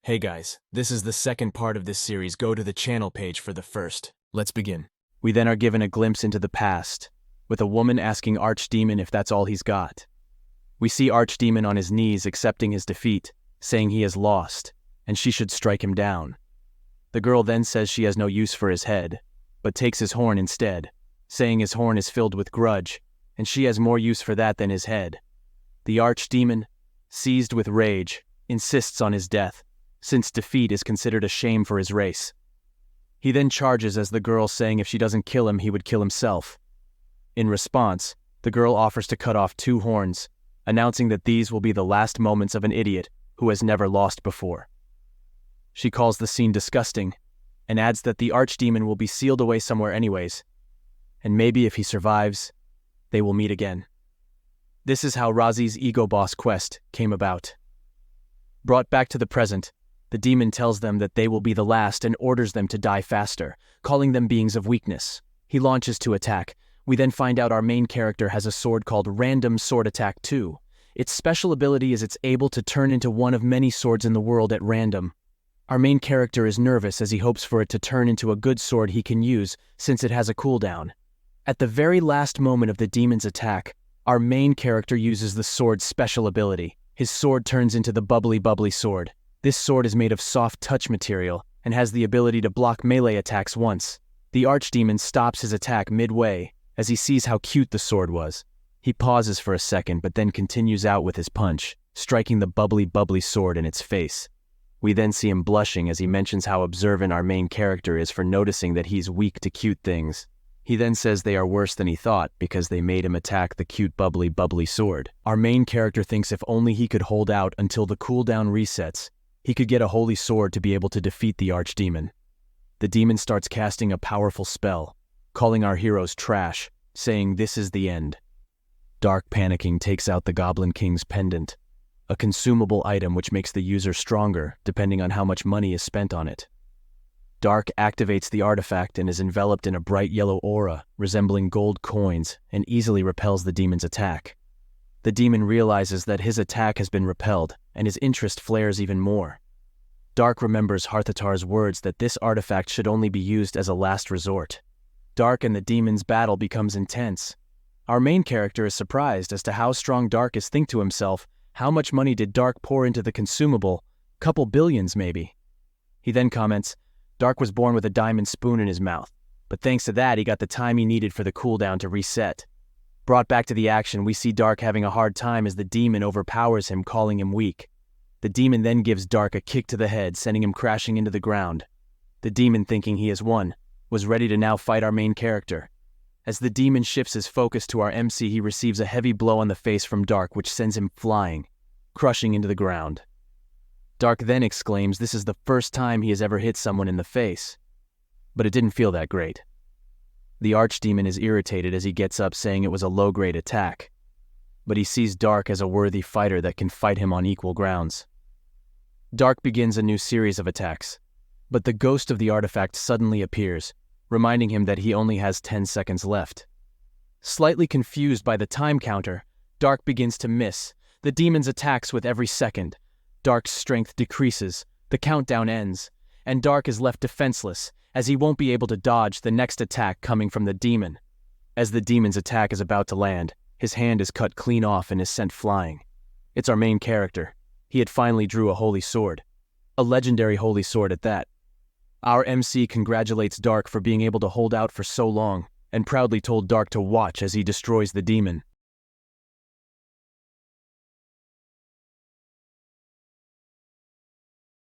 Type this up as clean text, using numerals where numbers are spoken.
Hey guys, this is the second part of this series. Go to the channel page for the first. Let's begin. We then are given a glimpse into the past, with a woman asking Archdemon if that's all he's got. We see Archdemon on his knees accepting his defeat, saying he has lost, and she should strike him down. The girl then says she has no use for his head, but takes his horn instead, saying his horn is filled with grudge, and she has more use for that than his head. The Archdemon, seized with rage, insists on his death, since defeat is considered a shame for his race. He then charges as the girl, saying if she doesn't kill him, he would kill himself. In response, the girl offers to cut off 2 horns, announcing that these will be the last moments of an idiot who has never lost before. She calls the scene disgusting, and adds that the Archdemon will be sealed away somewhere anyways, and maybe if he survives, they will meet again. This is how Razi's ego boss quest came about. Brought back to the present, the demon tells them that they will be the last and orders them to die faster, calling them beings of weakness. He launches to attack. We then find out our main character has a sword called Random Sword Attack 2. Its special ability is it's able to turn into one of many swords in the world at random. Our main character is nervous as he hopes for it to turn into a good sword he can use since it has a cooldown. At the very last moment of the demon's attack, our main character uses the sword's special ability. His sword turns into the bubbly sword. This sword is made of soft touch material and has the ability to block melee attacks once. The Archdemon stops his attack midway as he sees how cute the sword was. He pauses for a second but then continues out with his punch, striking the bubbly sword in its face. We then see him blushing as he mentions how observant our main character is for noticing that he's weak to cute things. He then says they are worse than he thought because they made him attack the cute bubbly sword. Our main character thinks if only he could hold out until the cooldown resets, he could get a holy sword to be able to defeat the Archdemon. The demon starts casting a powerful spell, calling our heroes trash, saying this is the end. Dark, panicking, takes out the Goblin King's pendant, a consumable item which makes the user stronger depending on how much money is spent on it. Dark activates the artifact and is enveloped in a bright yellow aura resembling gold coins and easily repels the demon's attack. The demon realizes that his attack has been repelled, and his interest flares even more. Dark remembers Harthatar's words that this artifact should only be used as a last resort. Dark and the demon's battle becomes intense. Our main character is surprised as to how strong Dark is. Think to himself, how much money did Dark pour into the consumable? Couple billions maybe. He then comments, Dark was born with a diamond spoon in his mouth, but thanks to that he got the time he needed for the cooldown to reset. Brought back to the action, we see Dark having a hard time as the demon overpowers him, calling him weak. The demon then gives Dark a kick to the head, sending him crashing into the ground. The demon, thinking he has won, was ready to now fight our main character. As the demon shifts his focus to our MC, he receives a heavy blow on the face from Dark, which sends him flying, crushing into the ground. Dark then exclaims this is the first time he has ever hit someone in the face. But it didn't feel that great. The Archdemon is irritated as he gets up, saying it was a low-grade attack. But he sees Dark as a worthy fighter that can fight him on equal grounds. Dark begins a new series of attacks, but the ghost of the artifact suddenly appears, reminding him that he only has 10 seconds left. Slightly confused by the time counter, Dark begins to miss. The demon's attacks with every second. Dark's strength decreases, the countdown ends, and Dark is left defenseless, as he won't be able to dodge the next attack coming from the demon. As the demon's attack is about to land, his hand is cut clean off and is sent flying. It's our main character. He had finally drew a holy sword. A legendary holy sword at that. Our MC congratulates Dark for being able to hold out for so long, and proudly told Dark to watch as he destroys the demon.